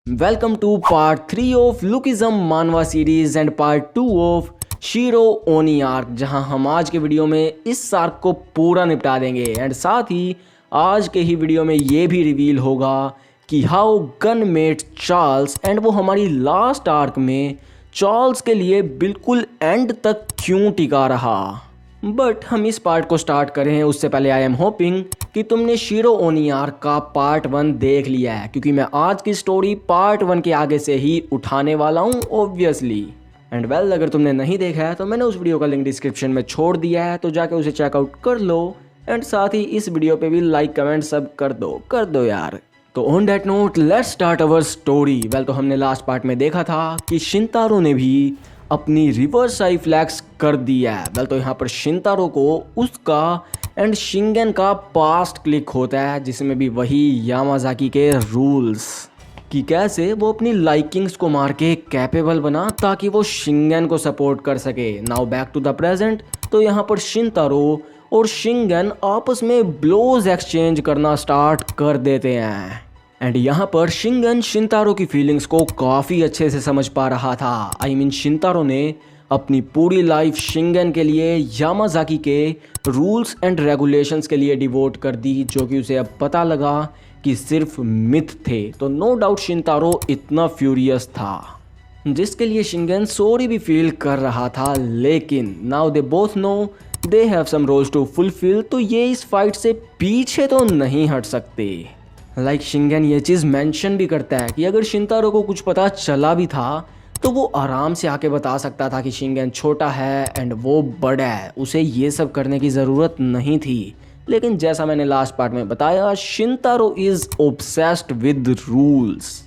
Welcome to part 3 of Lookism Manhwa series and part 2 of shero ओनी arc, जहां हम आज के वीडियो में इस आर्क को पूरा निपटा देंगे एंड साथ ही आज के ही वीडियो में ये भी रिवील होगा कि how Gun met Charles and वो हमारी लास्ट आर्क में चार्ल्स के लिए बिल्कुल एंड तक क्यों टिका रहा। बट हम इस पार्ट को स्टार्ट करें उससे पहले आई एम होपिंग कि तुमने शीरो ओनी आर्क का पार्ट 1 देख लिया है, क्योंकि मैं आज की स्टोरी पार्ट 1 के आगे से ही उठाने वाला हूँ ऑब्वियसली। एंड वेल, अगर तुमने नहीं देखा है तो मैंने उस वीडियो का लिंक डिस्क्रिप्शन में छोड़ दिया है, तो जाके उसे चेकआउट कर लो एंड साथ ही इस वीडियो पे भी लाइक कमेंट सब कर दो यार। तो on that note let's start our story. Well, तो हमने लास्ट पार्ट में देखा था कि शिंतारो ने भी अपनी रिवर्स आई फ्लैक्स कर दिया है। वेल, तो यहाँ पर शिंतारो को उसका एंड शिंगन का पास्ट क्लिक होता है, जिसमें भी वही यामाजाकी के रूल्स कि कैसे वो अपनी लाइकिंग्स को मार के कैपेबल बना ताकि वो शिंगन को सपोर्ट कर सके। Now back to the present. तो यहाँ पर शिंतारो और शिंगन आपस में ब्लोज एक्सचेंज करना स्टार्ट कर देते हैं एंड यहाँ पर शिंगन शिंतारो की फीलिंग्स को काफ़ी अच्छे से समझ पा रहा था। आई मीन शिंतारो ने अपनी पूरी लाइफ शिंगन के लिए यामाजाकी के रूल्स एंड रेगुलेशंस के लिए डिवोट कर दी, जो कि उसे अब पता लगा कि सिर्फ मिथ थे। तो नो डाउट शिंतारो इतना फ्यूरियस था, जिसके लिए शिंगन सॉरी भी फील कर रहा था। लेकिन now they both know they have some roles to fulfil, तो ये इस फाइट से पीछे तो नहीं हट सकते। लाइक शिंगन ये चीज़ मेंशन भी करता है कि अगर शिंतारो को कुछ पता चला भी था तो वो आराम से आके बता सकता था कि शिंगन छोटा है एंड वो बड़ा है, उसे ये सब करने की ज़रूरत नहीं थी। लेकिन जैसा मैंने लास्ट पार्ट में बताया, Shintaro is obsessed with rules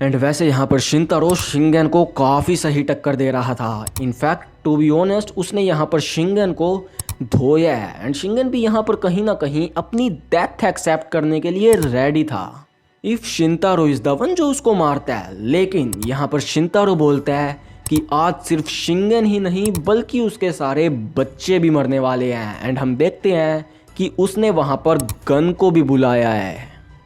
and वैसे यहाँ पर शिंतारो शिंगन को काफ़ी सही टक्कर दे रहा था। इनफैक्ट टू बी ऑनेस्ट, उसने यहाँ पर शिंगन को धोया है एंड शिंगन भी यहाँ पर कहीं ना कहीं अपनी डेथ एक्सेप्ट करने के लिए रेडी था इफ़ शिंतारो इज़ द वन जो उसको मारता है। लेकिन यहाँ पर शिंतारो बोलता है कि आज सिर्फ शिंगन ही नहीं बल्कि उसके सारे बच्चे भी मरने वाले हैं एंड हम देखते हैं कि उसने वहाँ पर गन को भी बुलाया है,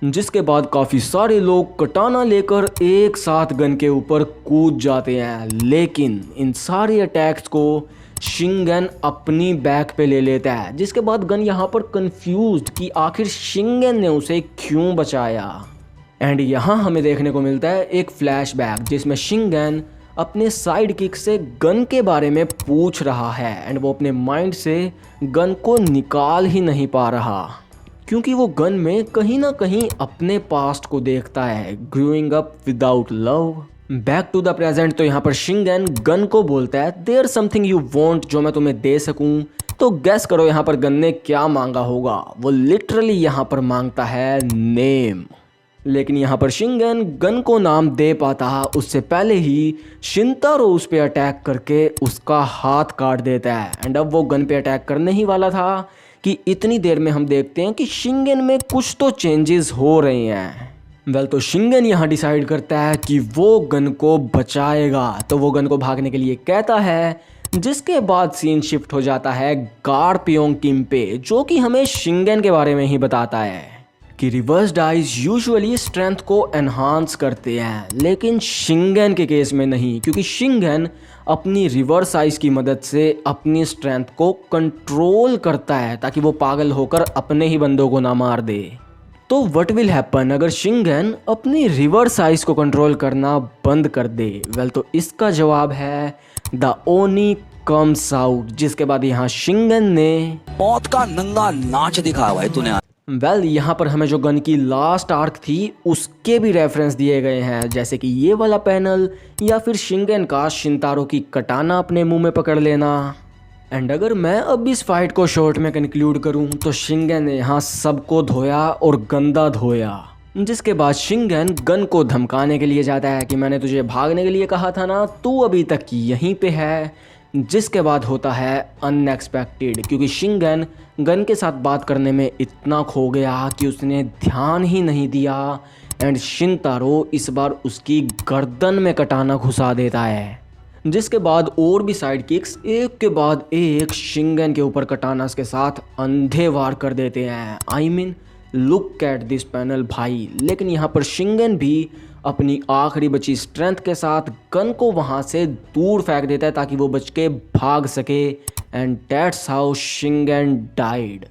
जिसके बाद काफ़ी सारे लोग कटाना लेकर एक साथ गन के ऊपर कूद जाते हैं। लेकिन इन सारे अटैक्स को शिंगन अपनी बैक पे ले लेता है, जिसके बाद गन यहाँ पर कंफ्यूज्ड कि आखिर शिंगन ने उसे क्यों बचाया। एंड यहाँ हमें देखने को मिलता है एक फ्लैशबैक जिसमें शिंगन अपने साइड किक से गन के बारे में पूछ रहा है एंड वो अपने माइंड से गन को निकाल ही नहीं पा रहा, क्योंकि वो गन में कहीं ना कहीं अपने पास्ट को देखता है, growing up without love. Back to the present. तो यहाँ पर शिंगन गन को बोलता है देयर समथिंग यू वांट, जो मैं तुम्हें दे सकूं। तो गैस करो यहाँ पर गन ने क्या मांगा होगा। वो लिटरली यहाँ पर मांगता है नेम। लेकिन यहाँ पर शिंगन गन को नाम दे पाता उससे पहले ही शिंतारो उस पर अटैक करके उसका हाथ काट देता है एंड अब वो गन पे अटैक करने ही वाला था कि इतनी देर में हम देखते हैं कि शिंगन में कुछ तो चेंजेस हो रहे हैं। वेल, तो शिंगन यहाँ डिसाइड करता है कि वो गन को बचाएगा, तो वो गन को भागने के लिए कहता है, जिसके बाद सीन शिफ्ट हो जाता है गारपियोंग किम पे, जो कि हमें शिंगन के बारे में ही बताता है कि रिवर्स डाइज यूजुअली स्ट्रेंथ को एनहांस करते हैं, लेकिन शिंगन के केस में नहीं, क्योंकि शिंगन अपनी रिवर्स आइज की मदद से अपनी स्ट्रेंथ को कंट्रोल करता है ताकि वो पागल होकर अपने ही बंदों को ना मार दे। तो व्हाट विल हैपन अगर शिंगन अपनी रिवर्स आइज को कंट्रोल करना बंद कर दे? वेल, तो इसका जवाब है द ओनी कम्स आउट, जिसके बाद यहाँ शिंगन ने मौत का नंगा नाच दिखाया है तूने। वेल, यहाँ पर हमें जो गन की लास्ट आर्क थी उसके भी रेफरेंस दिए गए हैं, जैसे कि ये वाला पैनल या फिर शिंगन का शिंतारो की कटाना अपने मुंह में पकड़ लेना। एंड अगर मैं अब इस फाइट को शॉर्ट में कंक्लूड करूं तो शिंगन ने यहाँ सबको धोया और गंदा धोया, जिसके बाद शिंगन गन को धमकाने के लिए जाता है कि मैंने तुझे भागने के लिए कहा था ना, तू अभी तक यहीं पे है। जिसके बाद होता है अनएक्सपेक्टेड, क्योंकि शिंगन गन के साथ बात करने में इतना खो गया कि उसने ध्यान ही नहीं दिया एंड शिंतारो इस बार उसकी गर्दन में कटाना घुसा देता है, जिसके बाद और भी साइड किक्स एक के बाद एक शिंगन के ऊपर कटानास के साथ अंधे वार कर देते हैं। I mean look at this panel भाई। लेकिन यहाँ पर शिंगन भी अपनी आखिरी बची स्ट्रेंथ के साथ गन को वहाँ से दूर फेंक देता है ताकि वो बच के भाग सके। And that's how Shingen died.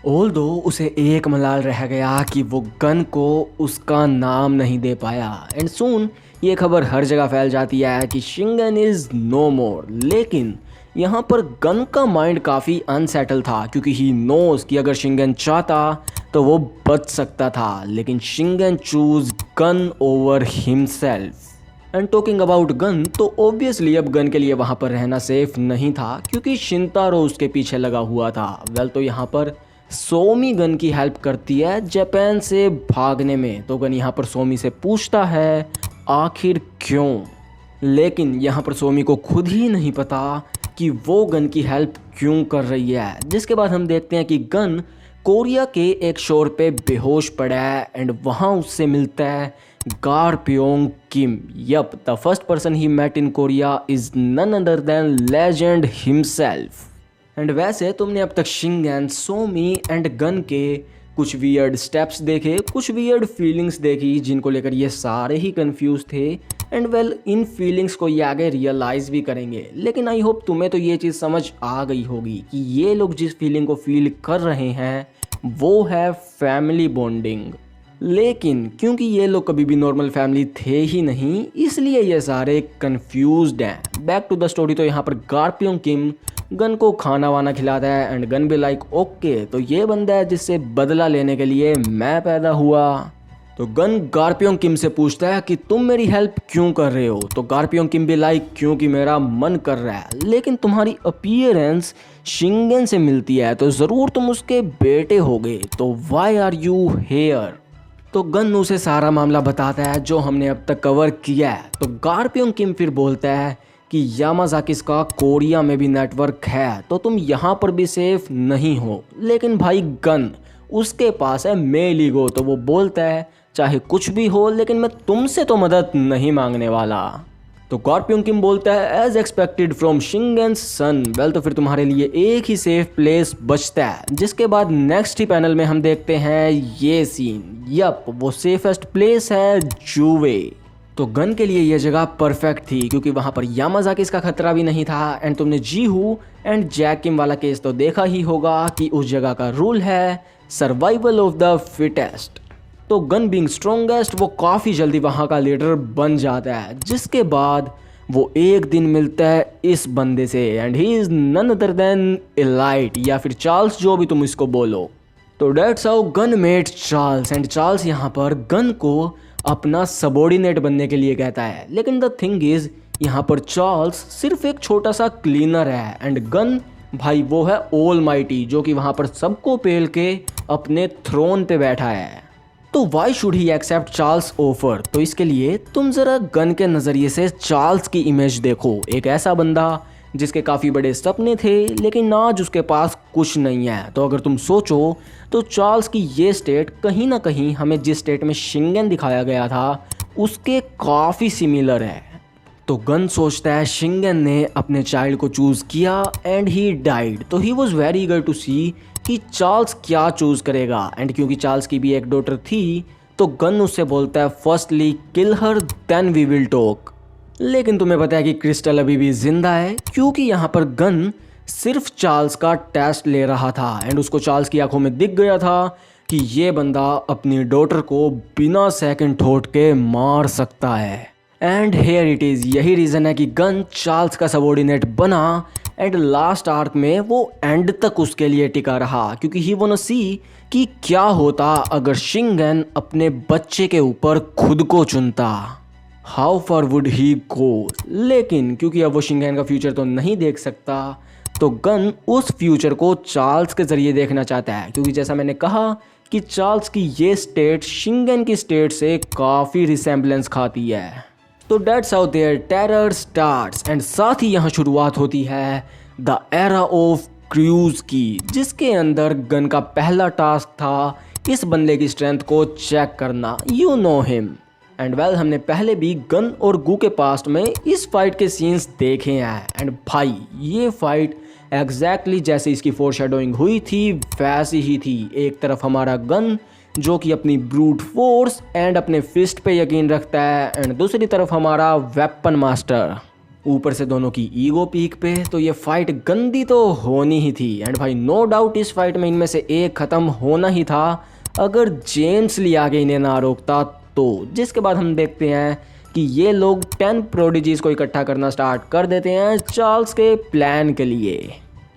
Although उसे एक मलाल रह गया कि वो गन को उसका नाम नहीं दे पाया। एंड सून ये खबर हर जगह फैल जाती है कि शिंगन इज़ नो मोर। लेकिन यहाँ पर गन का माइंड काफ़ी अनसेटल था क्योंकि ही नोज कि अगर शिंगन चाहता तो वो बच सकता था। लेकिन Shingen choose gun over himself. And talking about gun, तो ऑब्वियसली अब गन के लिए वहाँ पर रहना सेफ नहीं था क्योंकि शिंतारो उसके पीछे लगा हुआ था। वेल तो यहाँ पर सोमी गन की हेल्प करती है जापान से भागने में। तो गन यहाँ पर सोमी से पूछता है आखिर क्यों। लेकिन यहाँ पर सोमी को खुद ही नहीं पता कि वो गन की हेल्प क्यों कर रही है। जिसके बाद हम देखते हैं कि गन कोरिया के एक शोर पे बेहोश पड़ा है एंड वहाँ उससे मिलता है Garpyong Kim. Yep, the first person he met in Korea is none other than legend himself. And वैसे तुमने अब तक शिंगन, सोमी एंड गन के कुछ वियर्ड स्टेप्स देखे, कुछ वियर्ड फीलिंग्स देखी जिनको लेकर ये सारे ही कंफ्यूज थे। एंड वेल इन फीलिंग्स को ये आगे रियलाइज़ भी करेंगे। लेकिन आई होप तुम्हें तो ये चीज़ समझ आ गई होगी कि ये लोग जिस फीलिंग को फील कर रहे हैं वो है फैमिली बॉन्डिंग। लेकिन क्योंकि ये लोग कभी भी नॉर्मल फैमिली थे ही नहीं, इसलिए ये सारे कंफ्यूज्ड हैं। बैक टू द स्टोरी, तो यहाँ पर गारप्योंग किम गन को खाना वाना खिलाता है एंड गन भी लाइक ओके, तो ये बंदा है जिससे बदला लेने के लिए मैं पैदा हुआ। तो गन गारप्योंग किम से पूछता है कि तुम मेरी हेल्प क्यों कर रहे हो। तो गारप्योंग किम भी लाइक क्योंकि मेरा मन कर रहा है। लेकिन तुम्हारी अपीयरेंस शिंगन से मिलती है तो ज़रूर तुम उसके बेटे होगे, तो वाई आर यू हेयर। तो गन उसे सारा मामला बताता है जो हमने अब तक कवर किया है। तो गारप्योंग किम फिर बोलता है कि यामाजाकिस का कोरिया में भी नेटवर्क है तो तुम यहाँ पर भी सेफ नहीं हो। लेकिन भाई गन उसके पास है मेल ईगो, तो वो बोलता है चाहे कुछ भी हो लेकिन मैं तुमसे तो मदद नहीं मांगने वाला। तो गारप्योंग किम बोलता है as expected from Shingen's son. Well तो फिर तुम्हारे लिए एक ही सेफ प्लेस बचता है। जिसके बाद नेक्स्ट ही पैनल में हम देखते हैं ये सीन। यप, वो सेफेस्ट प्लेस है जुवे। तो गन के लिए यह जगह परफेक्ट थी क्योंकि वहाँ पर यामाजाकिस का खतरा भी नहीं था। एंड तुमने जीहू एंड जैक किम वाला केस तो देखा ही होगा कि उस जगह का रूल है सर्वाइवल ऑफ द फिटेस्ट। तो गन बीइंग स्ट्रॉन्गेस्ट वो काफ़ी जल्दी वहाँ का लीडर बन जाता है। जिसके बाद वो एक दिन मिलता है इस बंदे से and he is none other than Elite या फिर चार्ल्स, जो भी तुम इसको बोलो। तो that's how Gun met Charles. And Charles यहाँ पर गन को अपना सबॉर्डिनेट बनने के लिए कहता है। लेकिन द थिंग इज़ यहाँ पर चार्ल्स सिर्फ एक छोटा सा क्लीनर है एंड गन भाई वो है ऑलमाइटी जो कि वहाँ पर सबको पेल के अपने थ्रोन पे बैठा है। तो why should he accept Charles offer. तो इसके लिए तुम ज़रा गन के नज़रिए से चार्ल्स की इमेज देखो। एक ऐसा बंदा जिसके काफ़ी बड़े सपने थे लेकिन आज उसके पास कुछ नहीं है। तो अगर तुम सोचो तो चार्ल्स की ये स्टेट कहीं ना कहीं हमें जिस स्टेट में शिंगन दिखाया गया था उसके काफ़ी सिमिलर है। तो गन सोचता है शिंगन ने अपने चाइल्ड को चूज़ किया एंड ही डाइड। तो he was very eager to see कि चार्ल्स क्या चूज़ करेगा। एंड क्योंकि चार्ल्स की भी एक डॉटर थी तो गन उससे बोलता है firstly kill her then we will talk. लेकिन तुम्हें पता है कि क्रिस्टल अभी भी जिंदा है क्योंकि यहाँ पर गन सिर्फ चार्ल्स का टेस्ट ले रहा था एंड उसको चार्ल्स की आंखों में दिख गया था कि ये बंदा अपनी डॉटर को बिना सेकंड थॉट के मार सकता है। एंड हेयर इट इज़, यही रीज़न है कि गन चार्ल्स का सबॉर्डिनेट बना एंड लास्ट आर्क में वो एंड तक उसके लिए टिका रहा क्योंकि ही वांट टू सी कि क्या होता अगर शिंगन अपने बच्चे के ऊपर खुद को चुनता। हाउ फार वुड ही गो। लेकिन क्योंकि अब वो शिंगन का फ्यूचर तो नहीं देख सकता तो गन उस फ्यूचर को चार्ल्स के ज़रिए देखना चाहता है क्योंकि जैसा मैंने कहा कि चार्ल्स की ये स्टेट शिंगन की स्टेट से काफ़ी रिसेम्बलेंस खाती है। तो that's how their terror starts. And साथ ही यहाँ शुरुआत होती है द एरा ऑफ क्रूज की, जिसके अंदर गन का पहला टास्क था इस बंदे की स्ट्रेंथ को चेक करना। You know him. And well हमने पहले भी गन और गू के पास्ट में इस फाइट के सीन्स देखे हैं एंड भाई ये फाइट एग्जैक्टली जैसे इसकी फोरशैडोइंग हुई थी वैसी ही थी। एक तरफ हमारा गन जो कि अपनी ब्रूट फोर्स एंड अपने फिस्ट पे यकीन रखता है, एंड दूसरी तरफ हमारा वेपन मास्टर। ऊपर से दोनों की ईगो पीक पे, तो ये फाइट गंदी तो होनी ही थी। एंड भाई नो डाउट इस फाइट में इनमें से एक ख़त्म होना ही था अगर जेम्स ली आगे इन्हें ना रोकता तो। जिसके बाद हम देखते हैं कि ये लोग 10 प्रोडिजीज को इकट्ठा करना स्टार्ट कर देते हैं चार्ल्स के प्लान के लिए,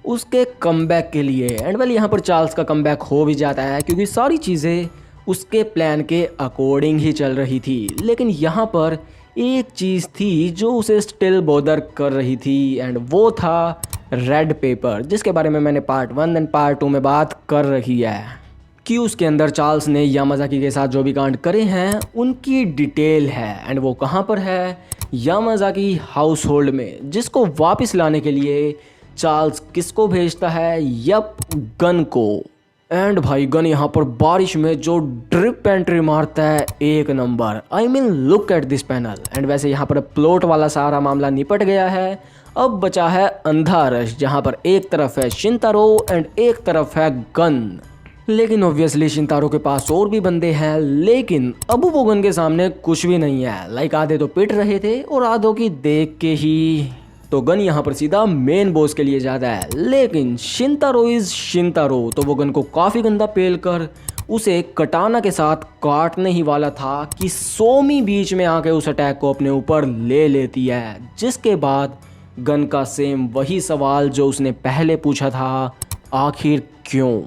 उसके कमबैक के लिए। एंड वेल यहाँ पर चार्ल्स का कमबैक हो भी जाता है क्योंकि सारी चीज़ें उसके प्लान के अकॉर्डिंग ही चल रही थी। लेकिन यहाँ पर एक चीज़ थी जो उसे स्टिल बॉदर कर रही थी, एंड वो था रेड पेपर, जिसके बारे में मैंने पार्ट 1 एंड पार्ट 2 में बात कर रही है कि उसके अंदर चार्ल्स ने यामाज़ाकी के साथ जो भी कांड करे हैं उनकी डिटेल है। एंड वो कहाँ पर है? यामाज़ाकी हाउस होल्ड में, जिसको वापस लाने के लिए चार्ल्स किसको भेजता है? यप, गन को। एंड भाई गन यहाँ पर बारिश में जो ड्रिप एंट्री मारता है, एक number. I mean look at this panel. And वैसे यहाँ पर प्लॉट वाला सारा मामला निपट गया है। अब बचा है अंधा रश, जहाँ पर एक तरफ है शिंतारो एंड एक तरफ है गन। लेकिन ऑब्वियसली शिंतारो के पास और भी बंदे हैं, लेकिन अब वो गन के सामने कुछ भी नहीं है। लाइक आधे तो पिट रहे थे और आधों की देख के ही तो गन यहाँ पर सीधा मेन बॉस के लिए जाता है। लेकिन शिंतारो इज शिंतारो, तो वो गन को काफ़ी गंदा पेल कर उसे कटाना के साथ काटने ही वाला था कि सोमी बीच में आके उस अटैक को अपने ऊपर ले लेती है। जिसके बाद गन का सेम वही सवाल जो उसने पहले पूछा था, आखिर क्यों?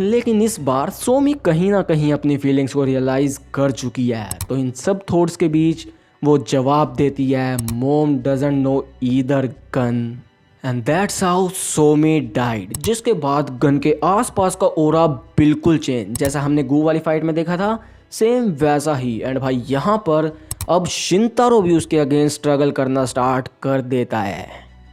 लेकिन इस बार सोमी कहीं ना कहीं अपनी फीलिंग्स को रियलाइज़ कर चुकी है, तो इन सब थॉट्स के बीच वो जवाब देती है, mom doesn't know either Gun. And that's how Somi died. जिसके बाद गन के आसपास का ओरा बिल्कुल चेंज, जैसा हमने गू वाली फाइट में देखा था सेम वैसा ही। एंड भाई यहाँ पर अब शिंतारो भी उसके अगेंस्ट स्ट्रगल करना स्टार्ट कर देता है,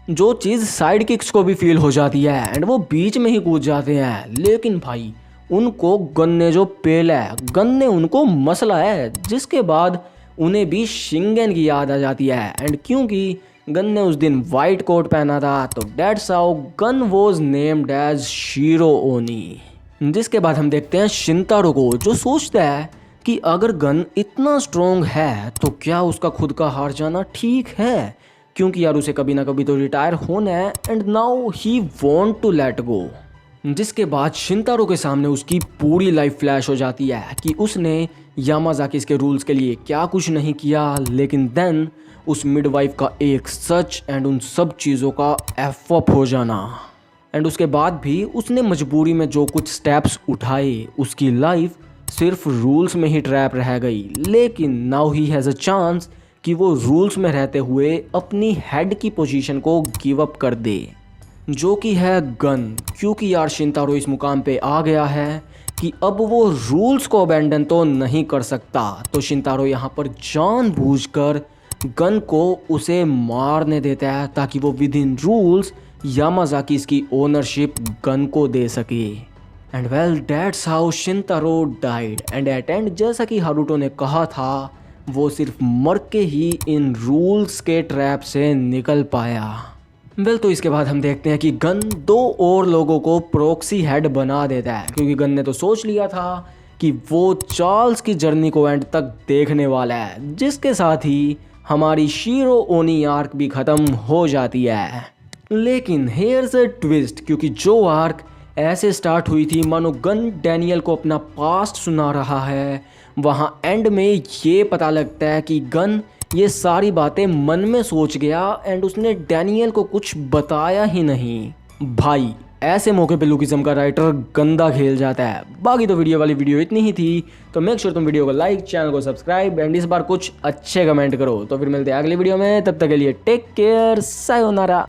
जो चीज़ साइड किक्स को भी फील हो जाती है एंड वो बीच में ही कूद जाते हैं। लेकिन भाई उनको गन ने जो पेला है, गन ने उनको मसला है, जिसके बाद उन्हें भी शिंगेन की याद आ जाती है। एंड क्योंकि गन ने उस दिन वाइट कोट पहना था, तो that's how Gun was named as Shiro Oni. जिसके बाद हम देखते हैं शिंतारो को, जो सोचता है कि अगर गन इतना स्ट्रॉन्ग है तो क्या उसका खुद का हार जाना ठीक है, क्योंकि यार उसे कभी ना कभी तो रिटायर होना है। And now he want to let go. जिसके बाद शिंतारो के सामने उसकी पूरी लाइफ फ्लैश हो जाती है कि उसने यामाज़ाकी के रूल्स के लिए क्या कुछ नहीं किया, लेकिन देन उस मिडवाइफ का एक सच एंड उन सब चीज़ों का एफ अप हो जाना। एंड उसके बाद भी उसने मजबूरी में जो कुछ स्टेप्स उठाए, उसकी लाइफ सिर्फ रूल्स में ही ट्रैप रह गई। लेकिन now he has a chance कि वो रूल्स में रहते हुए अपनी हेड की पोजीशन को गिव अप कर दे, जो कि है गन। क्योंकि यार शिंतारो इस मुकाम पे आ गया है कि अब वो रूल्स को अबैंडन तो नहीं कर सकता, तो शिंतारो यहाँ पर जानबूझकर गन को उसे मारने देता है ताकि वो विद इन रूल्स यामाज़ाकी की ओनरशिप गन को दे सके। And well that's how Shintaro died. And at end जैसा कि हारुतो ने कहा था, वो सिर्फ मर के ही इन रूल्स के ट्रैप से निकल पाया। वेल तो इसके बाद हम देखते हैं कि गन 2 और लोगों को प्रॉक्सी हेड बना देता है, क्योंकि गन ने तो सोच लिया था कि वो चार्ल्स की जर्नी को एंड तक देखने वाला है। जिसके साथ ही हमारी शीरो ओनी आर्क भी ख़त्म हो जाती है। लेकिन हेयर्स अ ट्विस्ट, क्योंकि जो आर्क ऐसे स्टार्ट हुई थी मानो गन डैनियल को अपना पास्ट सुना रहा है, वहाँ एंड में ये पता लगता है कि गन ये सारी बातें मन में सोच गया एंड उसने डैनियल को कुछ बताया ही नहीं। भाई ऐसे मौके पे लुकिज्म का राइटर गंदा खेल जाता है। बाकी तो वीडियो वाली वीडियो इतनी ही थी, तो मेक श्योर तुम वीडियो को लाइक, चैनल को सब्सक्राइब एंड इस बार कुछ अच्छे कमेंट करो। तो फिर मिलते हैं अगली वीडियो में, तब तक के लिए टेक केयर, सायोनारा।